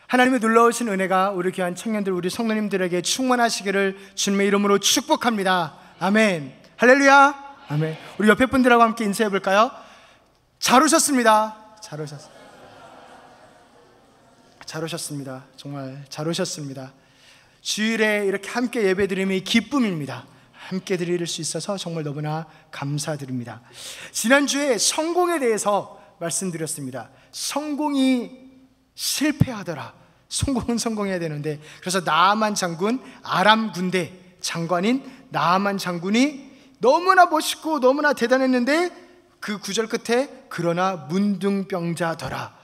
하나님의 놀라우신 은혜가 우리 귀한 청년들, 우리 성도님들에게 충만하시기를 주님의 이름으로 축복합니다. 아멘. 할렐루야. 아멘. 우리 옆에 분들하고 함께 인사해 볼까요? 잘 오셨습니다. 잘 오셨습니다. 잘 오셨습니다. 정말 잘 오셨습니다. 주일에 이렇게 함께 예배드림이 기쁨입니다. 함께 드릴 수 있어서 정말 너무나 감사드립니다. 지난주에 성공에 대해서 말씀드렸습니다. 성공이 실패하더라. 성공은 성공해야 되는데, 그래서 나아만 장군, 아람 군대 장관인 나아만 장군이 너무나 멋있고 너무나 대단했는데 그 구절 끝에 그러나 문둥병자더라.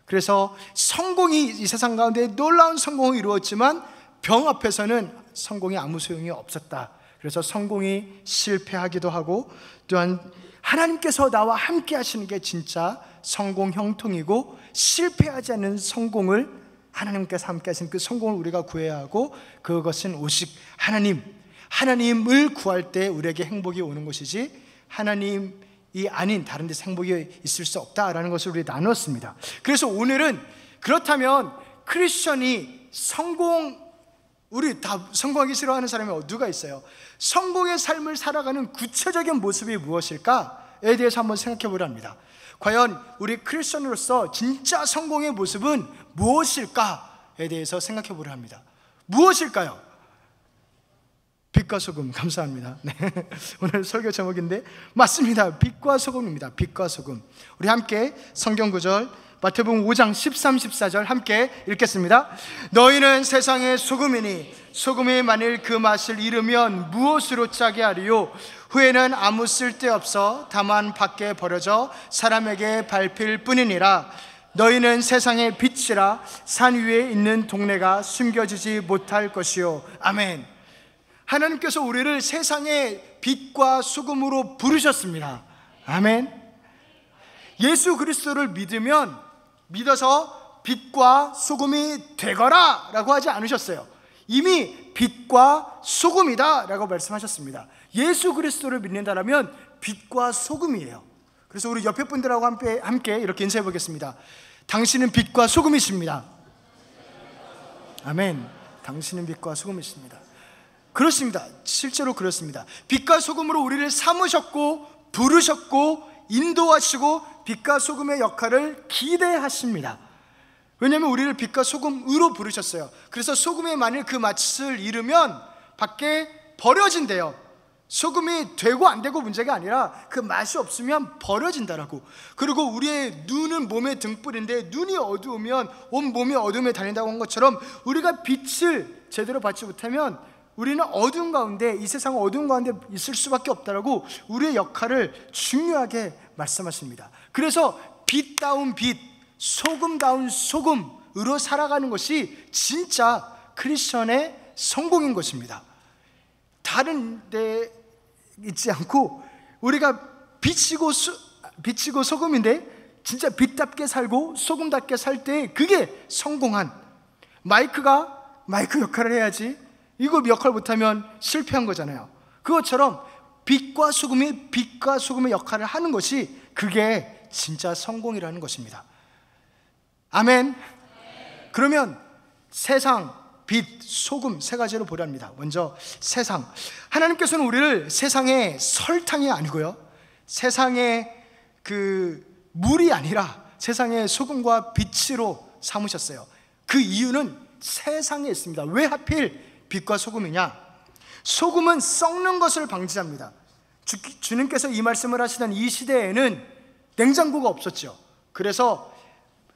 그래서 성공이 이 세상 가운데 놀라운 성공을 이루었지만 병 앞에서는 성공이 아무 소용이 없었다. 그래서 성공이 실패하기도 하고, 또한 하나님께서 나와 함께 하시는 게 진짜 성공 형통이고, 실패하지 않는 성공을, 하나님께서 함께 하신 그 성공을 우리가 구해야 하고, 그것은 오직 하나님을 구할 때 우리에게 행복이 오는 것이지 하나님이 아닌 다른 데서 행복이 있을 수 없다라는 것을 우리 나눴습니다. 그래서 오늘은, 그렇다면 크리스천이 우리 다 성공하기 싫어하는 사람이 누가 있어요? 성공의 삶을 살아가는 구체적인 모습이 무엇일까에 대해서 한번 생각해 보려 합니다. 과연 우리 크리스천으로서 진짜 성공의 모습은 무엇일까에 대해서 생각해 보려 합니다. 무엇일까요? 빛과 소금. 감사합니다. 네. 오늘 설교 제목인데 맞습니다. 빛과 소금입니다. 빛과 소금. 우리 함께 성경 구절 마태복음 5장 13, 14절 함께 읽겠습니다. 너희는 세상의 소금이니 소금이 만일 그 맛을 잃으면 무엇으로 짜게 하리요? 후에는 아무 쓸데없어 다만 밖에 버려져 사람에게 밟힐 뿐이니라. 너희는 세상의 빛이라. 산 위에 있는 동네가 숨겨지지 못할 것이요. 아멘. 하나님께서 우리를 세상의 빛과 소금으로 부르셨습니다. 아멘. 예수 그리스도를 믿어서 빛과 소금이 되거라 라고 하지 않으셨어요. 이미 빛과 소금이다 라고 말씀하셨습니다. 예수 그리스도를 믿는다면 빛과 소금이에요. 그래서 우리 옆에 분들하고 함께 이렇게 인사해 보겠습니다. 당신은 빛과 소금이십니다. 아멘. 당신은 빛과 소금이십니다. 그렇습니다. 실제로 그렇습니다. 빛과 소금으로 우리를 삼으셨고 부르셨고 인도하시고 빛과 소금의 역할을 기대하십니다. 왜냐하면 우리를 빛과 소금으로 부르셨어요. 그래서 소금이 만일 그 맛을 잃으면 밖에 버려진대요. 소금이 되고 안 되고 문제가 아니라 그 맛이 없으면 버려진다라고. 그리고 우리의 눈은 몸의 등불인데 눈이 어두우면 온 몸이 어둠에 다닌다고 한 것처럼 우리가 빛을 제대로 받지 못하면 우리는 어두운 가운데, 이 세상 어두운 가운데 있을 수밖에 없다라고 우리의 역할을 중요하게 말씀하십니다. 그래서 빛다운 빛, 소금다운 소금으로 살아가는 것이 진짜 크리스천의 성공인 것입니다. 다른 데 있지 않고 우리가 빛이고 소금인데 진짜 빛답게 살고 소금답게 살 때 그게 성공한, 마이크 역할을 해야지 이거 역할 못하면 실패한 거잖아요. 그것처럼 빛과 소금의 역할을 하는 것이 그게 진짜 성공이라는 것입니다. 아멘. 그러면 세상, 빛, 소금 세 가지로 보렵니다. 먼저 세상. 하나님께서는 우리를 세상의 설탕이 아니고요, 세상의 물이 아니라 세상의 소금과 빛으로 삼으셨어요. 그 이유는 세상에 있습니다. 왜 하필 빛과 소금이냐? 소금은 썩는 것을 방지합니다. 주님께서 이 말씀을 하시던 이 시대에는 냉장고가 없었죠. 그래서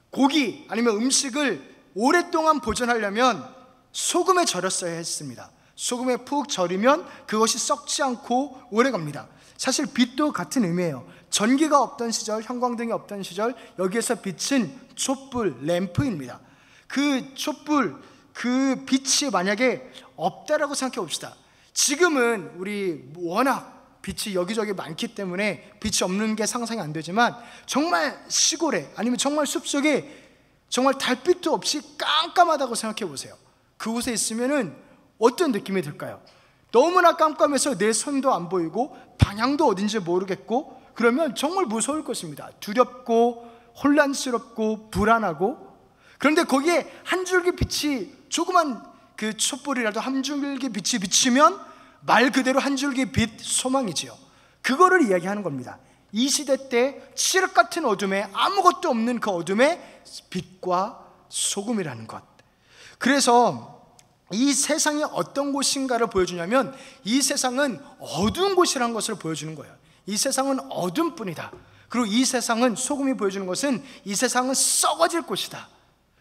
고기 아니면 음식을 오랫동안 보존하려면 소금에 절였어야 했습니다. 소금에 푹 절이면 그것이 썩지 않고 오래갑니다. 사실 빛도 같은 의미예요. 전기가 없던 시절, 형광등이 없던 시절, 여기에서 빛은 촛불, 램프입니다. 그 촛불, 그 빛이 만약에 없다라고 생각해 봅시다. 지금은 우리 워낙 빛이 여기저기 많기 때문에 빛이 없는 게 상상이 안 되지만, 정말 시골에 아니면 정말 숲속에 정말 달빛도 없이 깜깜하다고 생각해 보세요. 그곳에 있으면은 어떤 느낌이 들까요? 너무나 깜깜해서 내 손도 안 보이고 방향도 어딘지 모르겠고, 그러면 정말 무서울 것입니다. 두렵고 혼란스럽고 불안하고. 그런데 거기에 한 줄기 빛이, 조그만 그 촛불이라도 한 줄기 빛이 비치면 말 그대로 한 줄기 빛, 소망이지요. 그거를 이야기하는 겁니다. 이 시대 때 칠흑 같은 어둠에, 아무것도 없는 그 어둠에 빛과 소금이라는 것. 그래서 이 세상이 어떤 곳인가를 보여주냐면, 이 세상은 어두운 곳이라는 것을 보여주는 거예요. 이 세상은 어둠뿐이다. 그리고 이 세상은, 소금이 보여주는 것은 이 세상은 썩어질 곳이다.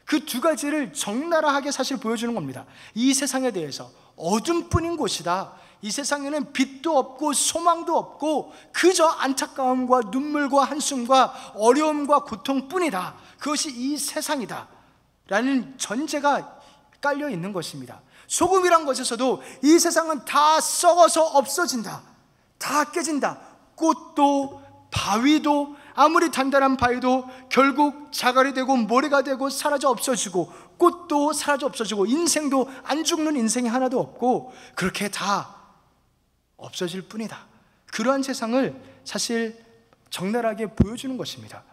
그 두 가지를 적나라하게 사실 보여주는 겁니다. 이 세상에 대해서 어둠뿐인 곳이다. 이 세상에는 빛도 없고 소망도 없고 그저 안타까움과 눈물과 한숨과 어려움과 고통뿐이다. 그것이 이 세상이다 라는 전제가 깔려 있는 것입니다. 소금이란 것에서도 이 세상은 다 썩어서 없어진다, 다 깨진다. 꽃도 바위도, 아무리 단단한 바위도 결국 자갈이 되고 모래가 되고 사라져 없어지고, 꽃도 사라져 없어지고, 인생도 안 죽는 인생이 하나도 없고, 그렇게 다 없어질 뿐이다. 그러한 세상을 사실 적나라하게 보여주는 것입니다.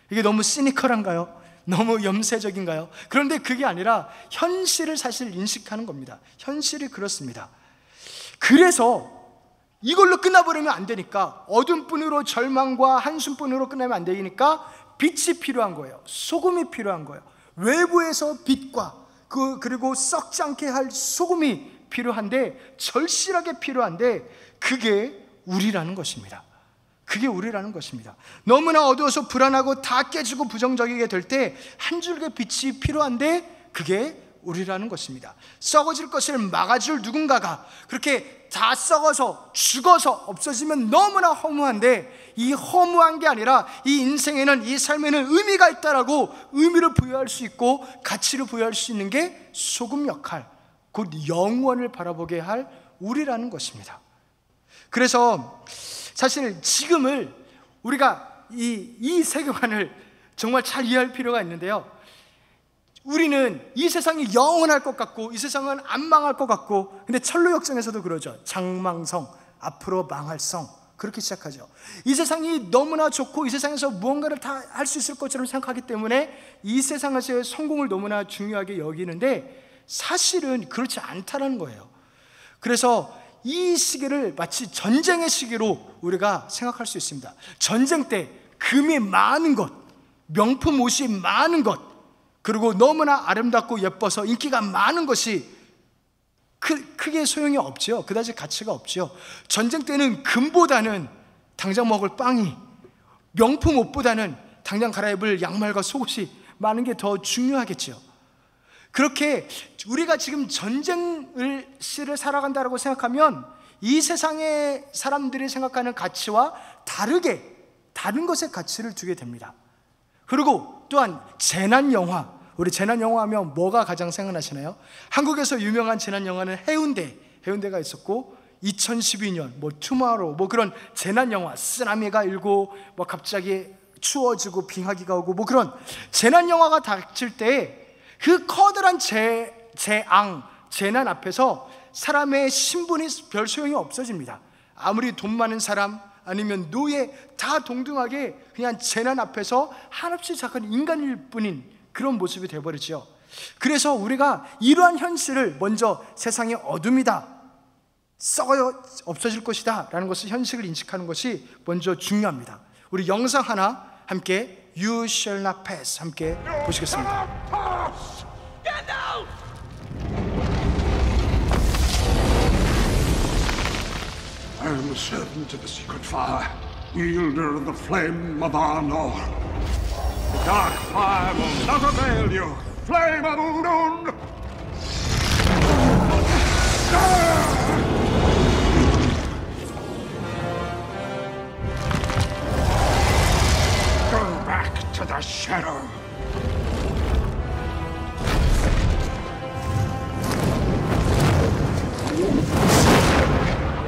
이게 너무 시니컬한가요? 너무 염세적인가요? 그런데 그게 아니라 현실을 사실 인식하는 겁니다. 현실이 그렇습니다. 그래서 이걸로 끝나버리면 안 되니까, 어둠뿐으로, 절망과 한숨뿐으로 끝나면 안 되니까 빛이 필요한 거예요. 소금이 필요한 거예요. 외부에서 빛과 그리고 썩지 않게 할 소금이 필요한데, 절실하게 필요한데, 그게 우리라는 것입니다. 그게 우리라는 것입니다. 너무나 어두워서 불안하고 다 깨지고 부정적이게 될 때 한 줄기 빛이 필요한데, 그게 우리라는 것입니다. 썩어질 것을 막아줄 누군가가, 그렇게 다 썩어서 죽어서 없어지면 너무나 허무한데, 이 허무한 게 아니라 이 인생에는, 이 삶에는 의미가 있다라고 의미를 부여할 수 있고 가치를 부여할 수 있는 게 소금 역할, 곧 영원을 바라보게 할 우리라는 것입니다. 그래서 사실 지금을 우리가 이 세계관을 정말 잘 이해할 필요가 있는데요, 우리는 이 세상이 영원할 것 같고 이 세상은 안 망할 것 같고, 근데 철로역정에서도 그러죠. 장망성, 앞으로 망할 성, 그렇게 시작하죠. 이 세상이 너무나 좋고 이 세상에서 무언가를 다 할 수 있을 것처럼 생각하기 때문에 이 세상에서의 성공을 너무나 중요하게 여기는데, 사실은 그렇지 않다는 거예요. 그래서 이 시기를 마치 전쟁의 시기로 우리가 생각할 수 있습니다. 전쟁 때 금이 많은 것, 명품 옷이 많은 것, 그리고 너무나 아름답고 예뻐서 인기가 많은 것이 크게 소용이 없죠. 그다지 가치가 없죠. 전쟁 때는 금보다는 당장 먹을 빵이, 명품 옷보다는 당장 갈아입을 양말과 속옷이 많은 게 더 중요하겠죠. 그렇게 우리가 지금 전쟁을 시를 살아간다고 생각하면 이 세상의 사람들이 생각하는 가치와 다른 것의 가치를 두게 됩니다. 그리고 또한 재난 영화, 우리 재난 영화 하면 뭐가 가장 생각나시나요? 한국에서 유명한 재난 영화는 해운대가 있었고, 2012년 투마로우, 그런 재난 영화, 쓰나미가 일고 갑자기 추워지고 빙하기가 오고 그런 재난 영화가 닥칠 때 그 커다란 재난 앞에서 사람의 신분이 별 소용이 없어집니다. 아무리 돈 많은 사람 아니면 노예 다 동등하게 그냥 재난 앞에서 한없이 작은 인간일 뿐인 그런 모습이 되어버리죠. 그래서 우리가 이러한 현실을 먼저, 세상이 어둠이다, 썩어요, 없어질 것이다 라는 것을, 현실을 인식하는 것이 먼저 중요합니다. 우리 영상 하나 함께, You shall not pass, 함께 보시겠습니다. I am a servant of the secret fire, wielder of the flame of Arnor. The dark fire will not avail you, flame of Ulun! Go back to the shadow.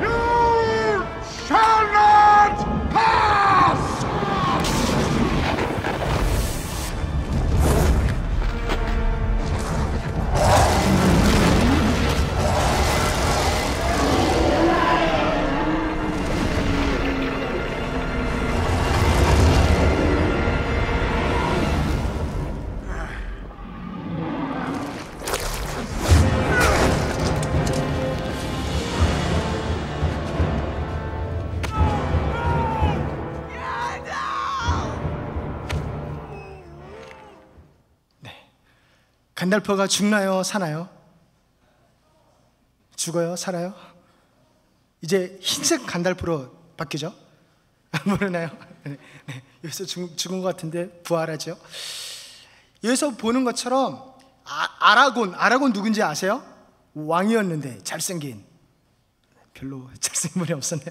You shall not pass! 간달프가 죽나요? 사나요? 죽어요? 살아요? 이제 흰색 간달프로 바뀌죠? 모르나요? 네. 여기서 죽은 것 같은데 부활하죠. 여기서 보는 것처럼 아라곤 누군지 아세요? 왕이었는데 잘생긴, 별로 잘생긴 분이 없었네요.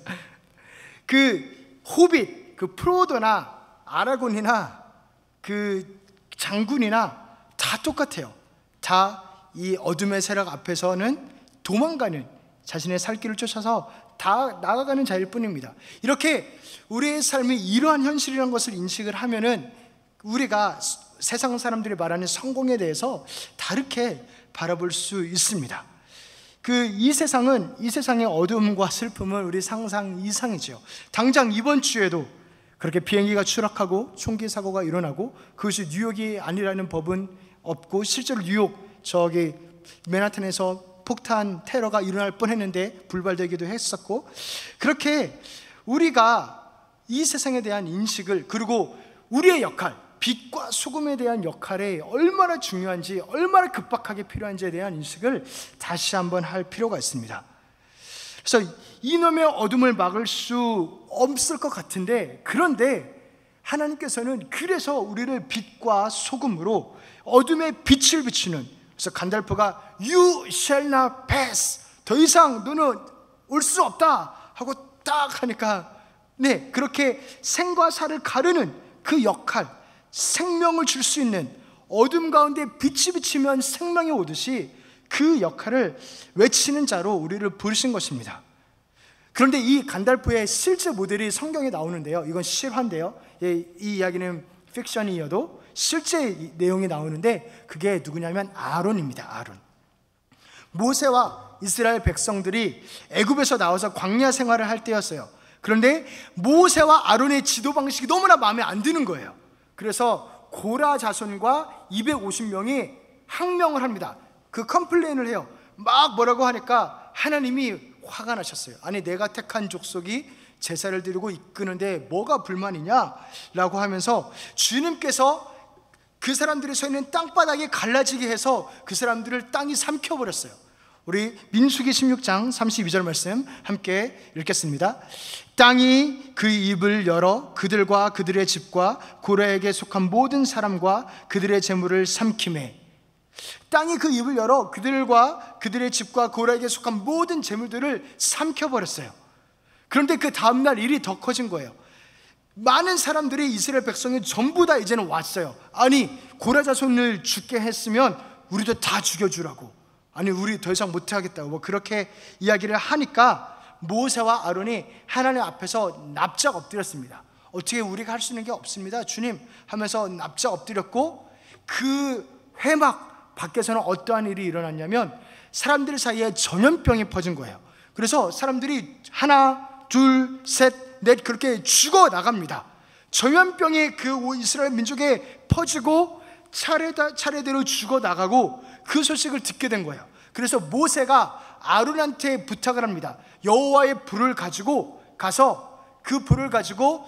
그 호빗, 그 프로도나 아라곤이나 그 장군이나 다 똑같아요. 다 이 어둠의 세력 앞에서는 도망가는, 자신의 살 길을 쫓아서 다 나아가는 자일 뿐입니다. 이렇게 우리의 삶이 이러한 현실이라는 것을 인식을 하면은 우리가 세상 사람들이 말하는 성공에 대해서 다르게 바라볼 수 있습니다. 이 세상의 어둠과 슬픔은 우리 상상 이상이죠. 당장 이번 주에도 그렇게 비행기가 추락하고 총기 사고가 일어나고, 그것이 뉴욕이 아니라는 법은 없고 실제로 뉴욕 저기 맨하탄에서 폭탄 테러가 일어날 뻔했는데 불발되기도 했었고, 그렇게 우리가 이 세상에 대한 인식을, 그리고 우리의 역할, 빛과 소금에 대한 역할이 얼마나 중요한지, 얼마나 급박하게 필요한지에 대한 인식을 다시 한번 할 필요가 있습니다. 그래서 이놈의 어둠을 막을 수 없을 것 같은데, 그런데 하나님께서는 그래서 우리를 빛과 소금으로 어둠의 빛을 비추는, 그래서 간달프가 You shall not pass, 더 이상 너는 올 수 없다 하고 딱 하니까, 네, 그렇게 생과 사를 가르는 그 역할, 생명을 줄 수 있는, 어둠 가운데 빛이 비치면 생명이 오듯이 그 역할을 외치는 자로 우리를 부르신 것입니다. 그런데 이 간달프의 실제 모델이 성경에 나오는데요, 이건 실화인데요, 이 이야기는 픽션이어도 실제 내용이 나오는데, 그게 누구냐면 아론입니다. 아론. 모세와 이스라엘 백성들이 애굽에서 나와서 광야 생활을 할 때였어요. 그런데 모세와 아론의 지도 방식이 너무나 마음에 안 드는 거예요. 그래서 고라 자손과 250명이 항명을 합니다. 그 컴플레인을 해요. 막 뭐라고 하니까 하나님이 화가 나셨어요. 아니, 내가 택한 족속이 제사를 드리고 이끄는데 뭐가 불만이냐? 라고 하면서 주님께서 그 사람들이 서 있는 땅바닥이 갈라지게 해서 그 사람들을 땅이 삼켜버렸어요. 우리 민수기 16장 32절 말씀 함께 읽겠습니다. 땅이 그 입을 열어 그들과 그들의 집과 고라에게 속한 모든 사람과 그들의 재물을 삼키매. 땅이 그 입을 열어 그들과 그들의 집과 고라에게 속한 모든 재물들을 삼켜버렸어요. 그런데 그 다음날 일이 더 커진 거예요. 많은 사람들이, 이스라엘 백성이 전부 다 이제는 왔어요. 아니, 고라 자손을 죽게 했으면 우리도 다 죽여주라고, 아니 우리 더 이상 못하겠다고 뭐 그렇게 이야기를 하니까 모세와 아론이 하나님 앞에서 납작 엎드렸습니다. 어떻게 우리가 할 수 있는 게 없습니다, 주님 하면서 납작 엎드렸고, 그 회막 밖에서는 어떠한 일이 일어났냐면 사람들 사이에 전염병이 퍼진 거예요. 그래서 사람들이 하나, 둘, 셋, 넷 그렇게 죽어 나갑니다. 전염병이 그 이스라엘 민족에 퍼지고 차례대로 죽어 나가고, 그 소식을 듣게 된 거예요. 그래서 모세가 아론한테 부탁을 합니다. 여호와의 불을 가지고 가서 그 불을 가지고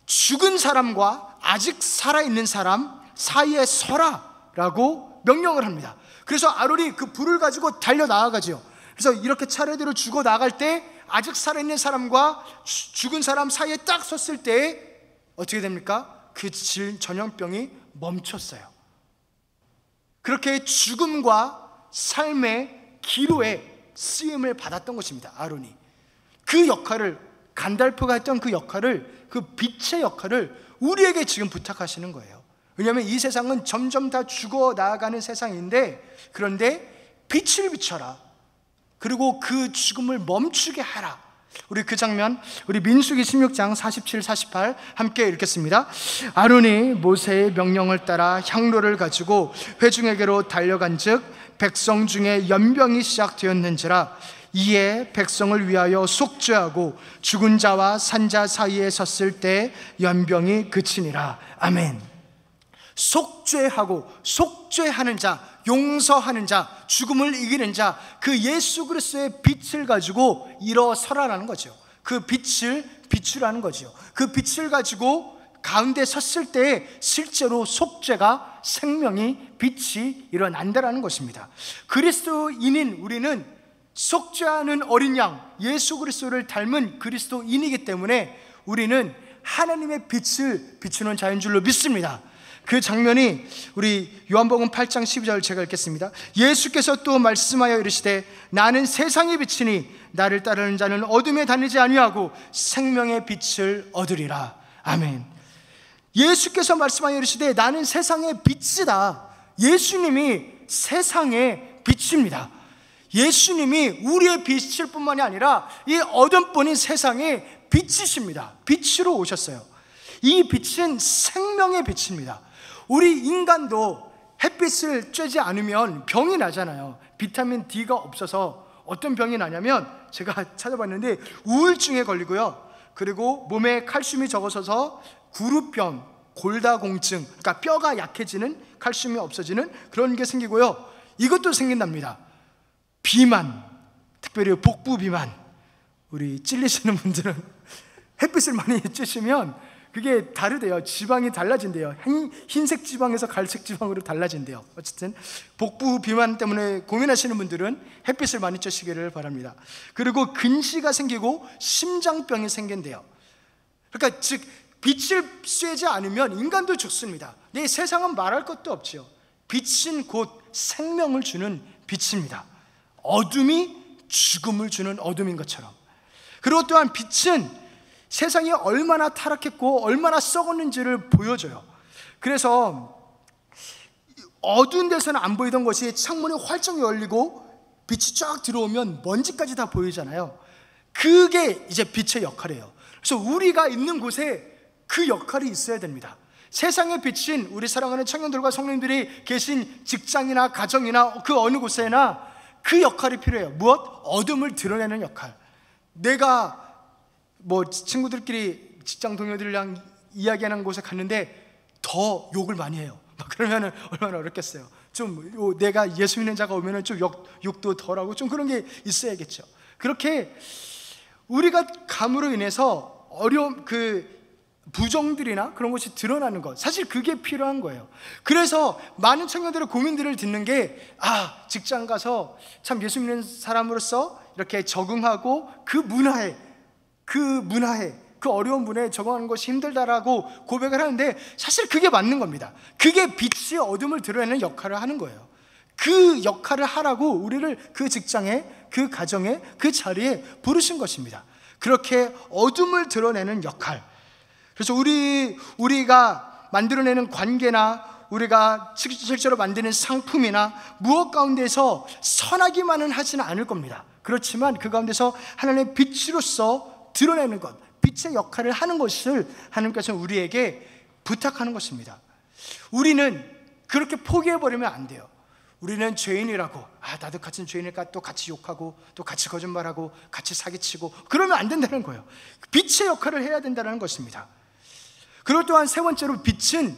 죽은 사람과 아직 살아있는 사람 사이에 서라라고 명령을 합니다. 그래서 아론이 그 불을 가지고 달려 나아가죠. 그래서 이렇게 차례대로 죽어 나갈 때 아직 살아있는 사람과 죽은 사람 사이에 딱 섰을 때 어떻게 됩니까? 그 전염병이 멈췄어요. 그렇게 죽음과 삶의 기로에 쓰임을 받았던 것입니다, 아론이. 그 역할을, 간달프가 했던 그 역할을, 그 빛의 역할을 우리에게 지금 부탁하시는 거예요. 왜냐하면 이 세상은 점점 다 죽어 나아가는 세상인데, 그런데 빛을 비춰라, 그리고 그 죽음을 멈추게 하라. 우리 그 장면, 우리 민수기 16장 47, 48 함께 읽겠습니다. 아론이 모세의 명령을 따라 향로를 가지고 회중에게로 달려간즉 백성 중에 연병이 시작되었는지라. 이에 백성을 위하여 속죄하고 죽은 자와 산 자 사이에 섰을 때 연병이 그치니라. 아멘. 속죄하고 속죄하는 자, 용서하는 자, 죽음을 이기는 자, 그 예수 그리스도의 빛을 가지고 일어서라라는 거죠. 그 빛을 비추라는 거죠. 그 빛을 가지고 가운데 섰을 때 실제로 속죄가, 생명이, 빛이 일어난다라는 것입니다. 그리스도인인 우리는 속죄하는 어린 양 예수 그리스도를 닮은 그리스도인이기 때문에 우리는 하나님의 빛을 비추는 자인 줄로 믿습니다. 그 장면이 우리 요한복음 8장 12절 제가 읽겠습니다. 예수께서 또 말씀하여 이르시되 나는 세상의 빛이니 나를 따르는 자는 어둠에 다니지 아니하고 생명의 빛을 얻으리라. 아멘. 예수께서 말씀하여 이르시되 나는 세상의 빛이다. 예수님이 세상의 빛입니다. 예수님이 우리의 빛일 뿐만이 아니라 이 어둠뿐인 세상의 빛이십니다. 빛으로 오셨어요. 이 빛은 생명의 빛입니다. 우리 인간도 햇빛을 쬐지 않으면 병이 나잖아요. 비타민 D가 없어서 어떤 병이 나냐면 제가 찾아봤는데 우울증에 걸리고요, 그리고 몸에 칼슘이 적어서 구루병, 골다공증, 그러니까 뼈가 약해지는, 칼슘이 없어지는 그런 게 생기고요, 이것도 생긴답니다. 비만, 특별히 복부 비만. 우리 찔리시는 분들은 햇빛을 많이 쬐시면 그게 다르대요. 지방이 달라진대요. 흰색 지방에서 갈색 지방으로 달라진대요. 어쨌든 복부 비만 때문에 고민하시는 분들은 햇빛을 많이 쬐시기를 바랍니다. 그리고 근시가 생기고 심장병이 생긴대요. 그러니까 즉 빛을 쐬지 않으면 인간도 죽습니다. 내 세상은 말할 것도 없지요. 빛은 곧 생명을 주는 빛입니다. 어둠이 죽음을 주는 어둠인 것처럼. 그리고 또한 빛은 세상이 얼마나 타락했고 얼마나 썩었는지를 보여줘요. 그래서 어두운 데서는 안 보이던 것이 창문이 활짝 열리고 빛이 쫙 들어오면 먼지까지 다 보이잖아요. 그게 이제 빛의 역할이에요. 그래서 우리가 있는 곳에 그 역할이 있어야 됩니다. 세상의 빛인 우리 사랑하는 청년들과 성도님들이 계신 직장이나 가정이나 그 어느 곳에나 그 역할이 필요해요. 무엇? 어둠을 드러내는 역할. 내가 친구들끼리 직장 동료들이랑 이야기하는 곳에 갔는데 더 욕을 많이 해요. 그러면 얼마나 어렵겠어요. 좀 내가 예수 믿는 자가 오면 좀 욕도 덜하고 좀 그런 게 있어야겠죠. 그렇게 우리가 감으로 인해서 어려움, 부정들이나 그런 것이 드러나는 것, 사실 그게 필요한 거예요. 그래서 많은 청년들의 고민들을 듣는 게 직장 가서 참 예수 믿는 사람으로서 이렇게 적응하고 그 문화에 그 어려운 분야에 적응하는 것이 힘들다라고 고백을 하는데 사실 그게 맞는 겁니다. 그게 빛이 어둠을 드러내는 역할을 하는 거예요. 그 역할을 하라고 우리를 그 직장에, 그 가정에, 그 자리에 부르신 것입니다. 그렇게 어둠을 드러내는 역할. 그래서 우리가 만들어내는 관계나 우리가 실제로 만드는 상품이나 무엇 가운데서 선하기만은 하지는 않을 겁니다. 그렇지만 그 가운데서 하나님의 빛으로서 드러내는 것, 빛의 역할을 하는 것을 하나님께서 우리에게 부탁하는 것입니다. 우리는 그렇게 포기해버리면 안 돼요. 우리는 죄인이라고, 나도 같은 죄인일까 또 같이 욕하고 또 같이 거짓말하고 같이 사기치고 그러면 안 된다는 거예요. 빛의 역할을 해야 된다는 것입니다. 그리고 또한 세 번째로 빛은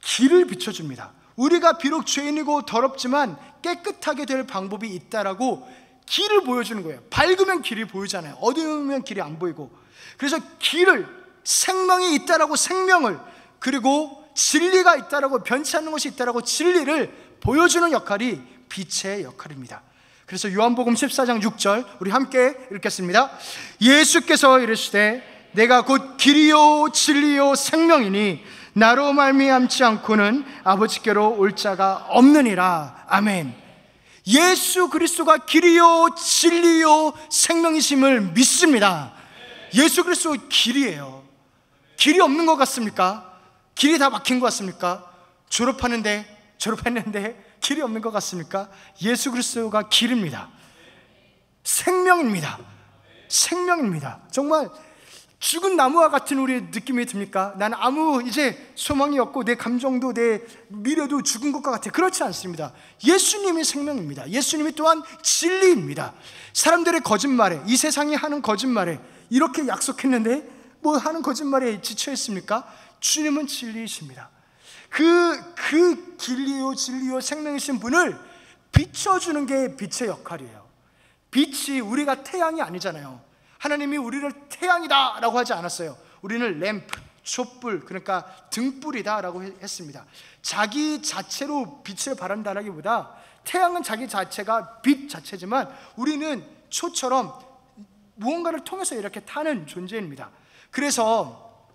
길을 비춰줍니다. 우리가 비록 죄인이고 더럽지만 깨끗하게 될 방법이 있다라고 길을 보여주는 거예요. 밝으면 길이 보이잖아요. 어두우면 길이 안 보이고. 그래서 길을, 생명이 있다라고 생명을, 그리고 진리가 있다라고, 변치 않는 것이 있다라고 진리를 보여주는 역할이 빛의 역할입니다. 그래서 요한복음 14장 6절 우리 함께 읽겠습니다. 예수께서 이르시되 내가 곧 길이요 진리요 생명이니 나로 말미암지 않고는 아버지께로 올 자가 없느니라. 아멘. 예수 그리스도가 길이요 진리요 생명이심을 믿습니다. 예수 그리스도 길이에요. 길이 없는 것 같습니까? 길이 다 막힌 것 같습니까? 졸업했는데 길이 없는 것 같습니까? 예수 그리스도가 길입니다. 생명입니다. 정말 죽은 나무와 같은 우리의 느낌이 듭니까? 나는 아무 이제 소망이 없고 내 감정도 내 미래도 죽은 것과 같아. 그렇지 않습니다. 예수님이 생명입니다. 예수님이 또한 진리입니다. 사람들의 거짓말에, 이 세상이 하는 거짓말에, 이렇게 약속했는데 뭐 하는 거짓말에 지쳐 있습니까? 주님은 진리이십니다. 그 길이요 진리요 생명이신 분을 비춰주는 게 빛의 역할이에요. 빛이 우리가 태양이 아니잖아요. 하나님이 우리를 태양이다 라고 하지 않았어요. 우리는 램프, 촛불, 그러니까 등불이다라고 했습니다. 자기 자체로 빛을 발한다라기보다 태양은 자기 자체가 빛 자체지만 우리는 초처럼 무언가를 통해서 이렇게 타는 존재입니다. 그래서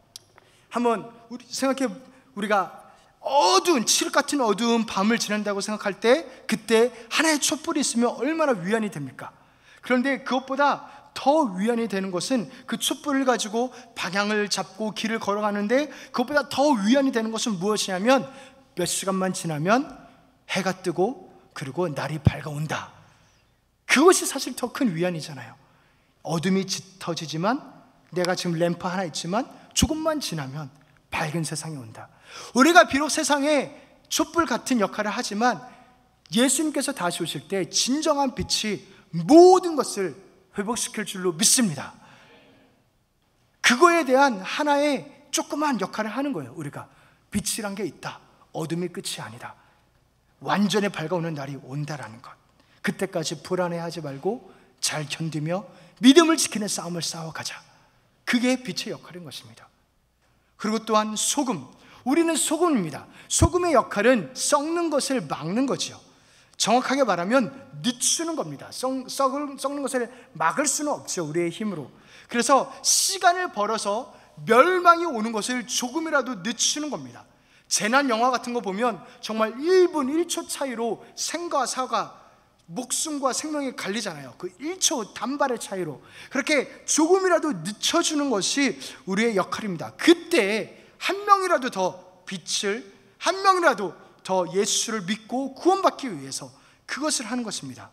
한번 생각해, 우리가 어두운 칠흑 같은 어두운 밤을 지낸다고 생각할 때 그때 하나의 촛불이 있으면 얼마나 위안이 됩니까? 그런데 그것보다 더 위안이 되는 것은 그 촛불을 가지고 방향을 잡고 길을 걸어가는데 그것보다 더 위안이 되는 것은 무엇이냐면 몇 시간만 지나면 해가 뜨고 그리고 날이 밝아온다. 그것이 사실 더 큰 위안이잖아요. 어둠이 짙어지지만 내가 지금 램프 하나 있지만 조금만 지나면 밝은 세상이 온다. 우리가 비록 세상에 촛불 같은 역할을 하지만 예수님께서 다시 오실 때 진정한 빛이 모든 것을 회복시킬 줄로 믿습니다. 그거에 대한 하나의 조그마한 역할을 하는 거예요. 우리가 빛이란 게 있다. 어둠이 끝이 아니다. 완전히 밝아오는 날이 온다라는 것. 그때까지 불안해하지 말고 잘 견디며 믿음을 지키는 싸움을 싸워가자. 그게 빛의 역할인 것입니다. 그리고 또한 소금. 우리는 소금입니다. 소금의 역할은 썩는 것을 막는 거지요. 정확하게 말하면 늦추는 겁니다. 썩는 것을 막을 수는 없죠, 우리의 힘으로. 그래서 시간을 벌어서 멸망이 오는 것을 조금이라도 늦추는 겁니다. 재난 영화 같은 거 보면 정말 1분 1초 차이로 생과 사가, 목숨과 생명이 갈리잖아요. 그 1초 단발의 차이로. 그렇게 조금이라도 늦춰주는 것이 우리의 역할입니다. 그때 한 명이라도 더 빛을, 한 명이라도 더 예수를 믿고 구원받기 위해서 그것을 하는 것입니다.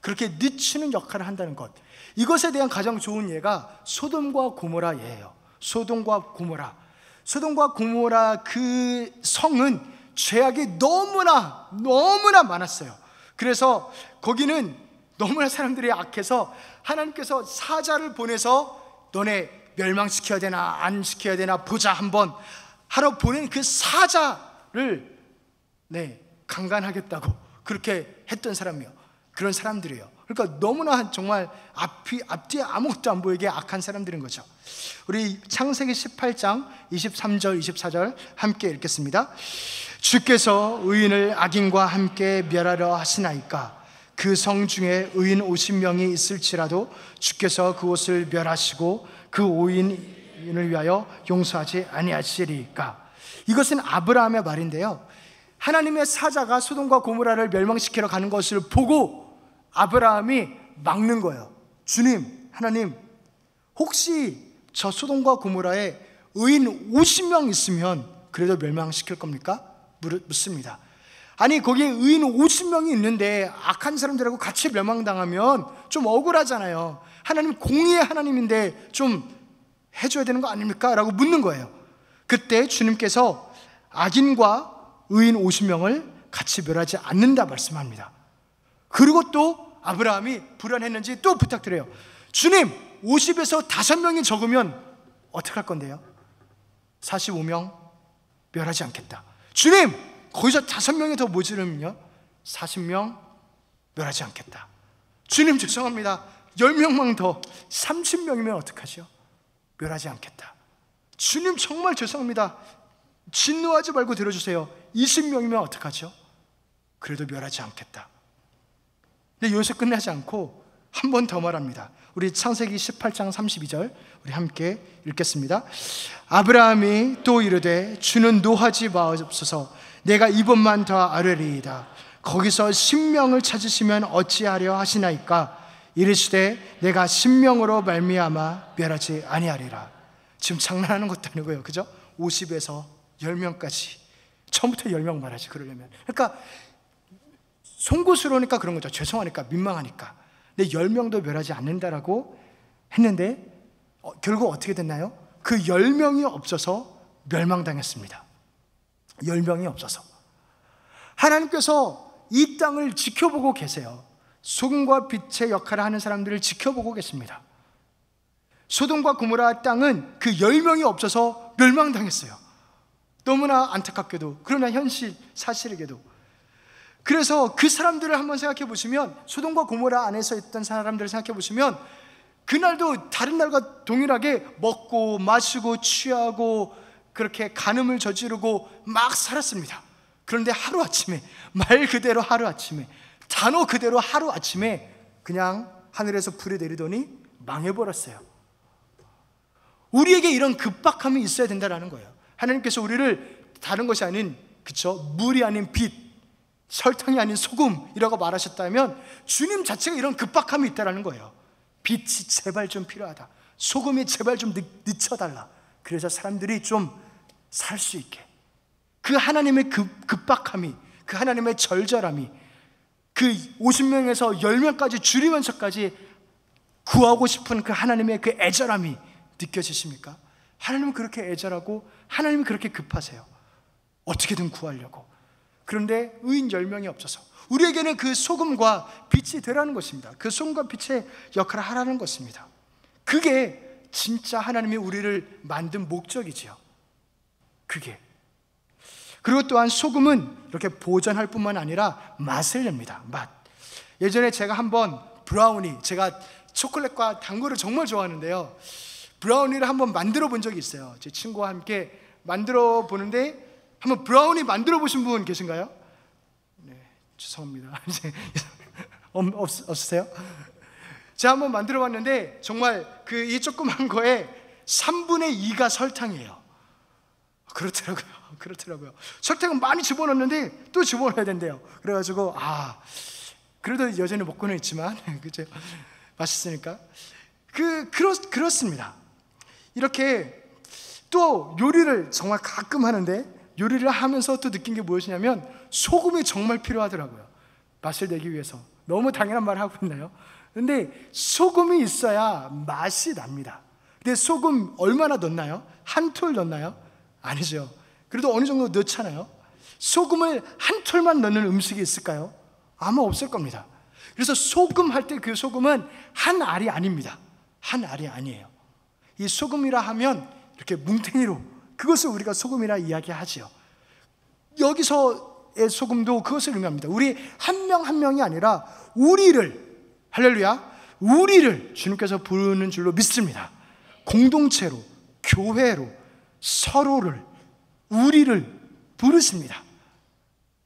그렇게 늦추는 역할을 한다는 것, 이것에 대한 가장 좋은 예가 소돔과 고모라 예예요. 소돔과 고모라 그 성은 죄악이 너무나 많았어요. 그래서 거기는 너무나 사람들이 악해서 하나님께서 사자를 보내서 너네 멸망시켜야 되나 안 시켜야 되나 보자 한번 하러 보낸 그 사자를 강간하겠다고 그렇게 했던 사람이요. 그런 사람들이에요. 그러니까 너무나 정말 앞뒤에 아무것도 안 보이게 악한 사람들인 거죠. 우리 창세기 18장 23절 24절 함께 읽겠습니다. 주께서 의인을 악인과 함께 멸하려 하시나이까. 그 성 중에 의인 50명이 있을지라도 주께서 그곳을 멸하시고 그 의인을 위하여 용서하지 아니하시리까. 이것은 아브라함의 말인데요, 하나님의 사자가 소돔과 고모라를 멸망시키러 가는 것을 보고 아브라함이 막는 거예요. 주님, 하나님, 혹시 저 소돔과 고모라에 의인 50명 있으면 그래도 멸망시킬 겁니까? 묻습니다. 아니, 거기에 의인 50명이 있는데 악한 사람들하고 같이 멸망당하면 좀 억울하잖아요. 하나님 공의의 하나님인데 좀 해줘야 되는 거 아닙니까? 라고 묻는 거예요. 그때 주님께서 악인과 의인 50명을 같이 멸하지 않는다 말씀합니다. 그리고 또 아브라함이 불안했는지 또 부탁드려요. 주님, 50에서 5명이 적으면 어떡할 건데요? 45명 멸하지 않겠다. 주님, 거기서 5명이 더 모자르면요 40명 멸하지 않겠다. 주님, 죄송합니다. 10명만 더 30명이면 어떡하죠? 멸하지 않겠다. 주님, 정말 죄송합니다. 진노하지 말고 들어주세요. 20명이면 어떡하죠? 그래도 멸하지 않겠다. 근데 여기서 끝나지 않고 한 번 더 말합니다. 우리 창세기 18장 32절 우리 함께 읽겠습니다. 아브라함이 또 이르되 주는 노하지 마옵소서. 내가 이번만 더 아뢰리이다. 거기서 10명을 찾으시면 어찌하려 하시나이까. 이르시되 내가 10명으로 말미암아 멸하지 아니하리라. 지금 장난하는 것도 아니고요, 그죠? 50에서 10명까지, 처음부터 10명 말하지 그러려면. 그러니까 송구스러우니까 그런 거죠. 죄송하니까, 민망하니까. 근데 10명도 멸하지 않는다라고 했는데 결국 어떻게 됐나요? 그 10명이 없어서 멸망당했습니다. 10명이 없어서. 하나님께서 이 땅을 지켜보고 계세요. 소금과 빛의 역할을 하는 사람들을 지켜보고 계십니다. 소돔과 고모라 땅은 그 10명이 없어서 멸망당했어요. 너무나 안타깝게도, 그러나 현실 사실에게도. 그래서 그 사람들을 한번 생각해 보시면, 소돔과 고모라 안에서 있던 사람들을 생각해 보시면 그날도 다른 날과 동일하게 먹고 마시고 취하고 그렇게 간음을 저지르고 막 살았습니다. 그런데 하루아침에, 말 그대로 하루아침에, 단어 그대로 하루아침에 그냥 하늘에서 불이 내리더니 망해버렸어요. 우리에게 이런 급박함이 있어야 된다는 거예요. 하나님께서 우리를 다른 것이 아닌, 그쵸, 물이 아닌 빛, 설탕이 아닌 소금이라고 말하셨다면 주님 자체가 이런 급박함이 있다는 거예요. 빛이 제발 좀 필요하다, 소금이 제발 좀 늦춰달라. 그래서 사람들이 좀 살 수 있게, 그 하나님의 급박함이, 그 하나님의 절절함이, 그 50명에서 10명까지 줄이면서까지 구하고 싶은 그 하나님의 그 애절함이 느껴지십니까? 하나님은 그렇게 애절하고 하나님은 그렇게 급하세요. 어떻게든 구하려고. 그런데 의인 10명이 없어서 우리에게는 그 소금과 빛이 되라는 것입니다. 그 소금과 빛의 역할을 하라는 것입니다. 그게 진짜 하나님이 우리를 만든 목적이지요. 그게. 그리고 또한 소금은 이렇게 보존할 뿐만 아니라 맛을 냅니다. 맛. 예전에 제가 한번 브라우니, 제가 초콜릿과 단 거를 정말 좋아하는데요, 브라우니를 한번 만들어 본 적이 있어요. 제 친구와 함께 만들어 보는데, 한번 브라우니 만들어 보신 분 계신가요? 네, 죄송합니다. 없으세요? 제가 한번 만들어 봤는데 정말 그 이 조그만 거에 3분의 2가 설탕이에요. 그렇더라고요. 설탕은 많이 집어넣는데 또 집어넣어야 된대요. 그래가지고 그래도 여전히 먹고는 있지만 그죠? 맛있으니까. 그렇습니다. 이렇게 또 요리를 정말 가끔 하는데, 요리를 하면서 또 느낀 게 무엇이냐면 소금이 정말 필요하더라고요. 맛을 내기 위해서. 너무 당연한 말을 하고 있나요? 근데 소금이 있어야 맛이 납니다. 근데 소금 얼마나 넣나요? 한 톨 넣나요? 아니죠. 그래도 어느 정도 넣잖아요. 소금을 한 톨만 넣는 음식이 있을까요? 아마 없을 겁니다. 그래서 소금 할 때 그 소금은 한 알이 아닙니다. 한 알이 아니에요. 이 소금이라 하면 이렇게 뭉탱이로, 그것을 우리가 소금이라 이야기하지요. 여기서의 소금도 그것을 의미합니다. 우리 한 명 한 명이 아니라 우리를, 할렐루야, 우리를 주님께서 부르는 줄로 믿습니다. 공동체로, 교회로, 서로를, 우리를 부르십니다.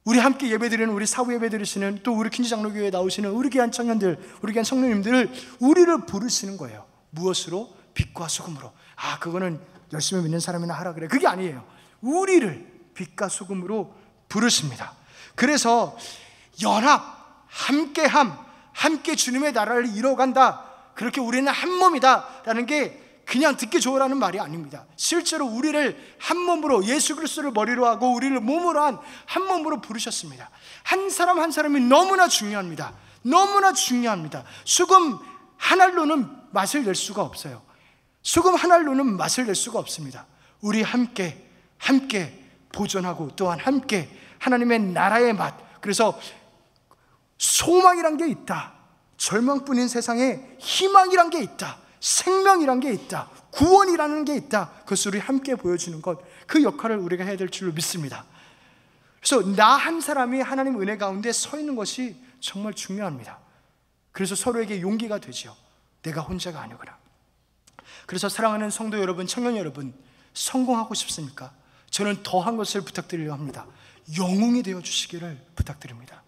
우리 함께 예배드리는, 우리 사부 예배드리시는, 또 우리 퀸즈장로교회에 나오시는 우리 귀한 청년들, 우리 귀한 청년님들을, 우리를 부르시는 거예요. 무엇으로? 빛과 소금으로. 그거는 열심히 믿는 사람이나 하라 그래. 그게 아니에요. 우리를 빛과 소금으로 부르십니다. 그래서 연합, 함께함, 함께 주님의 나라를 이뤄간다, 그렇게 우리는 한 몸이다 라는 게 그냥 듣기 좋으라는 말이 아닙니다. 실제로 우리를 한 몸으로, 예수 그리스도를 머리로 하고 우리를 몸으로 한 한 몸으로 부르셨습니다. 한 사람 한 사람이 너무나 중요합니다. 너무나 중요합니다. 소금 한 알로는 맛을 낼 수가 없어요. 소금 한 알로는 맛을 낼 수가 없습니다. 우리 함께 보존하고 또한 함께 하나님의 나라의 맛. 그래서 소망이란 게 있다. 절망뿐인 세상에 희망이란 게 있다. 생명이란 게 있다. 구원이라는 게 있다. 그것을 우리 함께 보여주는 것, 그 역할을 우리가 해야 될 줄로 믿습니다. 그래서 나 한 사람이 하나님 은혜 가운데 서 있는 것이 정말 중요합니다. 그래서 서로에게 용기가 되죠. 내가 혼자가 아니구나. 그래서 사랑하는 성도 여러분, 청년 여러분, 성공하고 싶습니까? 저는 더한 것을 부탁드리려 합니다. 영웅이 되어 주시기를 부탁드립니다.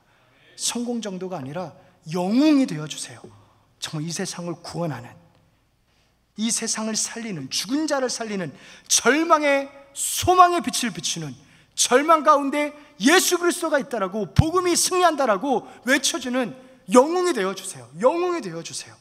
성공 정도가 아니라 영웅이 되어 주세요. 정말 이 세상을 구원하는, 이 세상을 살리는, 죽은 자를 살리는, 절망의 소망의 빛을 비추는, 절망 가운데 예수 그리스도가 있다라고, 복음이 승리한다라고 외쳐주는 영웅이 되어주세요. 영웅이 되어주세요.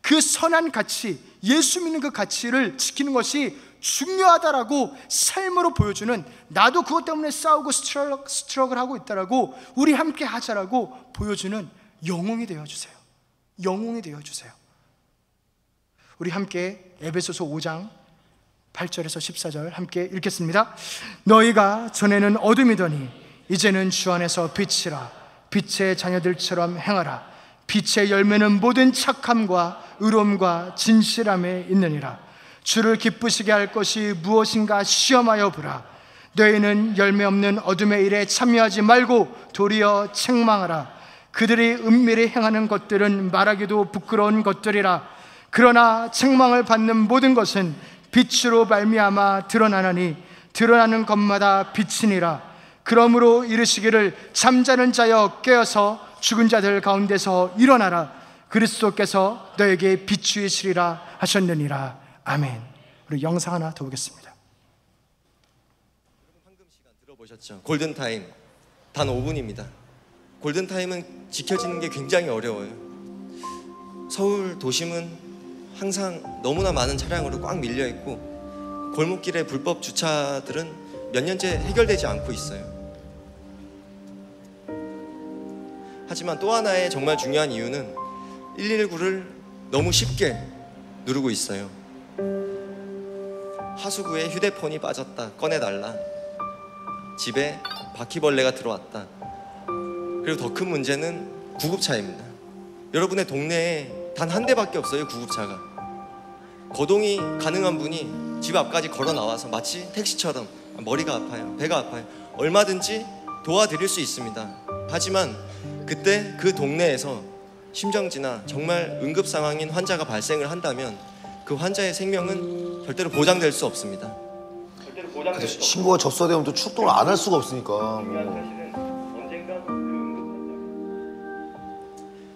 그 선한 가치, 예수 믿는 그 가치를 지키는 것이 중요하다라고 삶으로 보여주는, 나도 그것 때문에 싸우고 스트러글하고 있다라고, 우리 함께 하자라고 보여주는 영웅이 되어주세요. 영웅이 되어주세요. 우리 함께 에베소서 5장 8절에서 14절 함께 읽겠습니다. 너희가 전에는 어둠이더니 이제는 주 안에서 빛이라. 빛의 자녀들처럼 행하라. 빛의 열매는 모든 착함과 의로움과 진실함에 있느니라. 주를 기쁘시게 할 것이 무엇인가 시험하여 보라. 너희는 열매 없는 어둠의 일에 참여하지 말고 도리어 책망하라. 그들이 은밀히 행하는 것들은 말하기도 부끄러운 것들이라. 그러나 책망을 받는 모든 것은 빛으로 말미암아 드러나나니 드러나는 것마다 빛이니라. 그러므로 이르시기를 잠자는 자여 깨어서 죽은 자들 가운데서 일어나라. 그리스도께서 너에게 비추이시리라 하셨느니라. 아멘. 우리 영상 하나 더 보겠습니다. 황금 시간 들어보셨죠? 골든타임 단 5분입니다. 골든타임은 지켜지는 게 굉장히 어려워요. 서울 도심은 항상 너무나 많은 차량으로 꽉 밀려 있고 골목길의 불법 주차들은 몇 년째 해결되지 않고 있어요. 하지만 또 하나의 정말 중요한 이유는 119를 너무 쉽게 누르고 있어요. 하수구에 휴대폰이 빠졌다, 꺼내달라. 집에 바퀴벌레가 들어왔다. 그리고 더 큰 문제는 구급차입니다. 여러분의 동네에 단 한 대밖에 없어요, 구급차가. 거동이 가능한 분이 집 앞까지 걸어 나와서 마치 택시처럼 머리가 아파요, 배가 아파요, 얼마든지 도와드릴 수 있습니다. 하지만 그때 그 동네에서 심정지나 정말 응급 상황인 환자가 발생을 한다면 그 환자의 생명은 절대로 보장될 수 없습니다. 신고가 접수되면 또 출동을 안 할 수가 없으니까.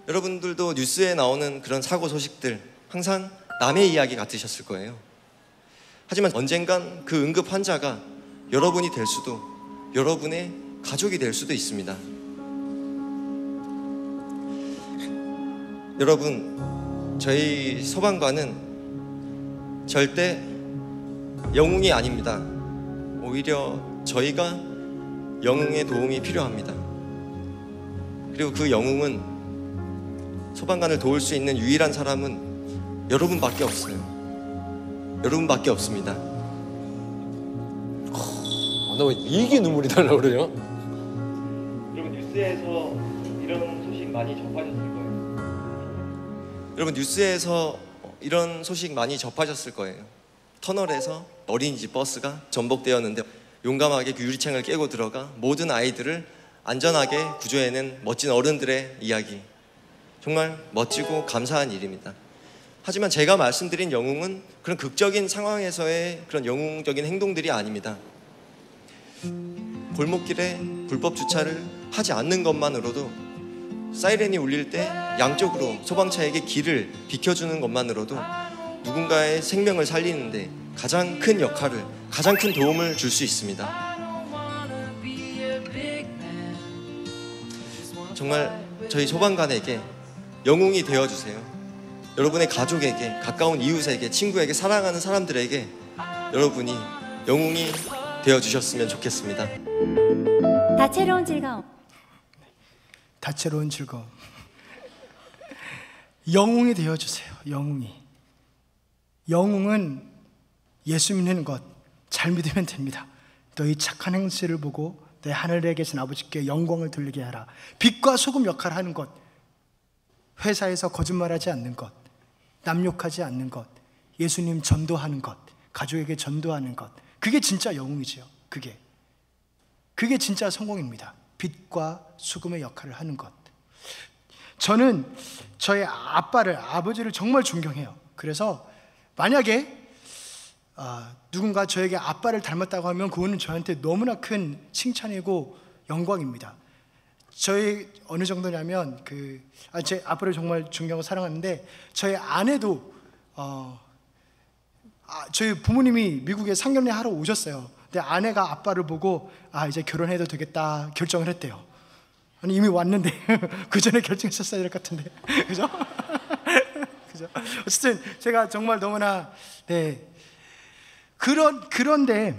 여러분들도 뉴스에 나오는 그런 사고 소식들 항상 남의 이야기 같으셨을 거예요. 하지만 언젠간 그 응급 환자가 여러분이 될 수도, 여러분의 가족이 될 수도 있습니다. 여러분, 저희 소방관은 절대 영웅이 아닙니다. 오히려 저희가 영웅의 도움이 필요합니다. 그리고 그 영웅은, 소방관을 도울 수 있는 유일한 사람은 여러분밖에 없어요. 여러분밖에 없습니다. 나 왜 이게 눈물이 나려고 그래요? 여러분, 뉴스에서 이런 소식 많이 접하셨을 거예요. 여러분, 뉴스에서 이런 소식 많이 접하셨을 거예요. 터널에서 어린이집 버스가 전복되었는데 용감하게 그 유리창을 깨고 들어가 모든 아이들을 안전하게 구조해낸 멋진 어른들의 이야기. 정말 멋지고 감사한 일입니다. 하지만 제가 말씀드린 영웅은 그런 극적인 상황에서의 그런 영웅적인 행동들이 아닙니다. 골목길에 불법 주차를 하지 않는 것만으로도, 사이렌이 울릴 때 양쪽으로 소방차에게 길을 비켜주는 것만으로도 누군가의 생명을 살리는데 가장 큰 역할을, 가장 큰 도움을 줄 수 있습니다. 정말 저희 소방관에게 영웅이 되어주세요. 여러분의 가족에게, 가까운 이웃에게, 친구에게, 사랑하는 사람들에게 여러분이 영웅이 되어주셨으면 좋겠습니다. 다채로운 즐거움. 다채로운 즐거움. 영웅이 되어주세요. 영웅은 예수 믿는 것 잘 믿으면 됩니다. 너희 착한 행실을 보고 내 하늘에 계신 아버지께 영광을 돌리게 하라. 빛과 소금 역할을 하는 것, 회사에서 거짓말하지 않는 것, 남 욕하지 않는 것, 예수님 전도하는 것, 가족에게 전도하는 것, 그게 진짜 영웅이지요. 그게 진짜 성공입니다. 빛과 소금의 역할을 하는 것. 저는 저의 아버지를 정말 존경해요. 그래서 만약에 누군가 저에게 아빠를 닮았다고 하면 그거는 저한테 너무나 큰 칭찬이고 영광입니다. 저희 어느 정도냐면 제 아빠를 정말 존경하고 사랑하는데, 저희 아내도 저희 부모님이 미국에 상견례 하러 오셨어요. 근데 아내가 아빠를 보고 이제 결혼해도 되겠다 결정을 했대요. 아니, 이미 왔는데 그 전에 결정했었어야 될 것 같은데, 그죠? 그죠? 어쨌든 제가 정말 너무나 그런데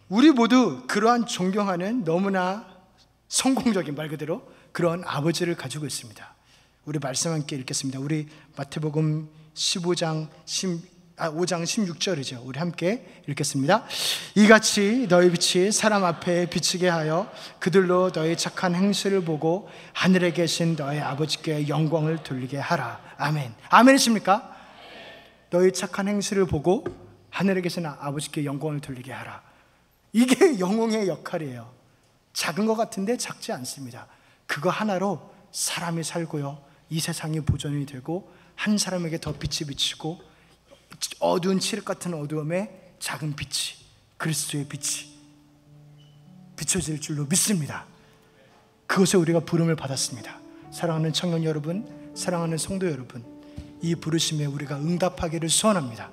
우리 모두 그러한 존경하는 너무나 성공적인, 말 그대로 그런 아버지를 가지고 있습니다. 우리 말씀 함께 읽겠습니다. 우리 마태복음 5장 16절이죠. 우리 함께 읽겠습니다. 이같이 너희 빛이 사람 앞에 비치게 하여 그들로 너희 착한 행실을 보고 하늘에 계신 너희 아버지께 영광을 돌리게 하라. 아멘. 아멘이십니까? 너희 착한 행실을 보고 하늘에 계신 아버지께 영광을 돌리게 하라. 이게 영웅의 역할이에요. 작은 것 같은데 작지 않습니다. 그거 하나로 사람이 살고요, 이 세상이 보존이 되고 한 사람에게 더 빛이 비치고 어두운 칠흑 같은 어두움에 작은 빛이, 그리스도의 빛이 비춰질 줄로 믿습니다. 그것에 우리가 부름을 받았습니다. 사랑하는 청년 여러분, 사랑하는 성도 여러분, 이 부르심에 우리가 응답하기를 소원합니다.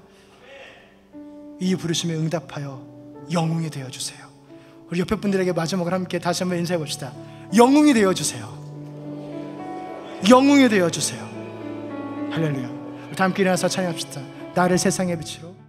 이 부르심에 응답하여 영웅이 되어주세요. 우리 옆에 분들에게 마지막으로 함께 다시 한번 인사해 봅시다. 영웅이 되어주세요. 영웅이 되어주세요. 할렐루야. 우리 다 함께 일어나서 찬양합시다. 나를 세상의 빛으로.